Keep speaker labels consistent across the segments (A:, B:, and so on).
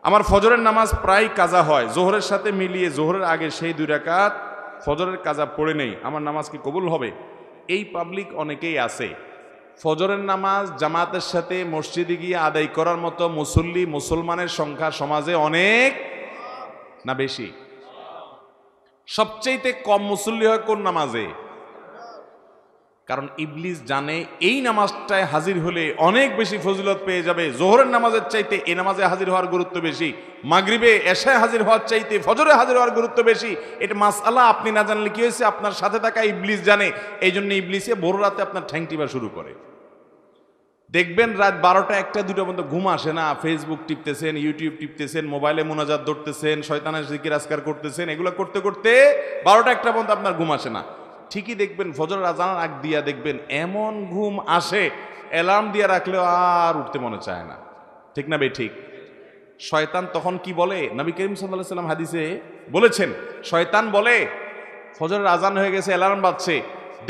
A: আমার ফজরের নামাজ প্রায় কাজা হয়, জোহরের সাথে মিলিয়ে জোহরের আগে সেই 2 রাকাত ফজরের কাজা পড়ে নেই, আমার নামাজ কি কবুল হবে? এই পাবলিক অনেকেই আছে। ফজরের নামাজ জামাতের সাথে মসজিদে গিয়ে আদায় করার মতো মুসল্লি মুসলমানের সংখ্যা সমাজে অনেক না বেশি? সবচেয়ে কম মুসল্লি হয় কোন নামাজে? কারণ ইবলিস জানে এই নামাজটায় হাজির হলে অনেক বেশি ফজিলত পেয়ে যাবে, জোহরের নামাজের চাইতে এই নামাজে হাজির হওয়ার গুরুত্ব বেশি, মাগরিবে এশায় হাজির হওয়ার চাইতে ফজরে হাজির হওয়ার গুরুত্ব বেশি। এটা মাসআলা আপনি না জানলে কি হয়েছে, আপনার সাথে থাকা ইবলিস জানে। এই জন্য ইবলিসে ভোর রাতে আপনার ঠ্যাং টিপা শুরু করে। দেখবেন রাত 12টা 1টা 2টা পর্যন্ত ঘুম আসে না, ফেসবুক টিপতেছেন, ইউটিউব টিপতেছেন, মোবাইলে মুনাজাত ধরতেছেন, শয়তানের জিকির আজকার করতেছেন, এগুলো করতে করতে 12টা 1টা পর্যন্ত আপনার ঘুম আসে না। ঠিকই দেখবেন ফজর আজানের আগ দিয়া দেখবেন এমন ঘুম আসে, অ্যালার্ম দিয়ে রাখলেও আর উঠতে মনে চায় না। ঠিক না বে ঠিক? শয়তান তখন কি বলে? নবী করিম সাল্লাল্লাহু আলাইহি সাল্লাম হাদিসে বলেছেন, শয়তান বলে ফজরের আজান হয়ে গেছে, অ্যালার্ম বাজছে,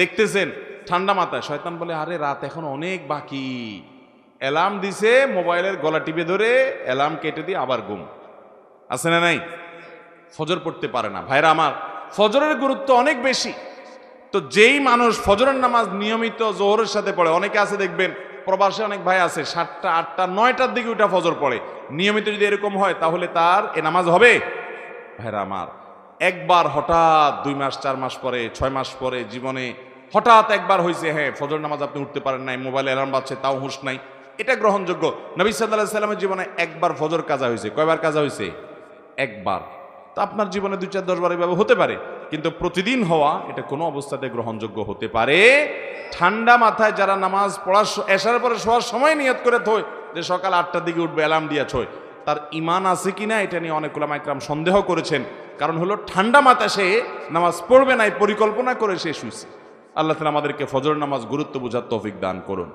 A: দেখতেছেন ঠান্ডা মাথায়, শয়তান বলে আরে রাত এখন অনেক বাকি। অ্যালার্ম দিছে, মোবাইলের গলা টিপে ধরে অ্যালার্ম কেটে দিয়ে আবার ঘুম। আছে না নাই? ফজর পড়তে পারে না। ভাইরা আমার, ফজরের গুরুত্ব অনেক বেশি। তো যেই মানুষ ফজরের নামাজ নিয়মিত জোহরের সাথে পড়ে, অনেকে আছে দেখবেন প্রবাসে অনেক ভাই আছে 7টা 8টা 9টার দিকে উঠা ফজর পড়ে, নিয়মিত যদি এরকম হয় তাহলে তার এ নামাজ হবে? ভাইরা আমার, একবার হঠাৎ 2 মাস 4 মাস পরে 6 মাস পরে জীবনে হঠাৎ একবার হয়েছে, হ্যাঁ ফজর নামাজ আপনি উঠতে পারেন নাই, মোবাইলে অ্যালার্ম বাজছে তাও হুঁশ নাই, এটা গ্রহণযোগ্য। নবী সাল্লাল্লাহু আলাইহি সাল্লামের জীবনে একবার ফজর কাজা হয়েছে। কয়বার কাজা হয়েছে? একবার। তো আপনার জীবনে 2 4 10 বার এভাবে হতে পারে, কিন্তু প্রতিদিন হওয়া এটা কোনো অবস্থাতে গ্রহণযোগ্য হতে পারে? ঠান্ডা মাথায় যারা নামাজ পড়ার এশার পরে শোয়ার সময় নিয়ত করে থয় যে সকাল 8টার দিকে উঠবে, অ্যালার্ম দিয়া ছয়, তার ইমান আছে কিনা এটা নিয়ে অনেক উলামা ইকরাম সন্দেহ করেছেন। কারণ হলো ঠান্ডা মাথায় সে নামাজ পড়বে না, পরিকল্পনা করে সে শুয়েছে। আল্লাহ তাআলা আমাদেরকে ফজর নামাজ গুরুত্ব বোঝার তৌফিক দান করুন।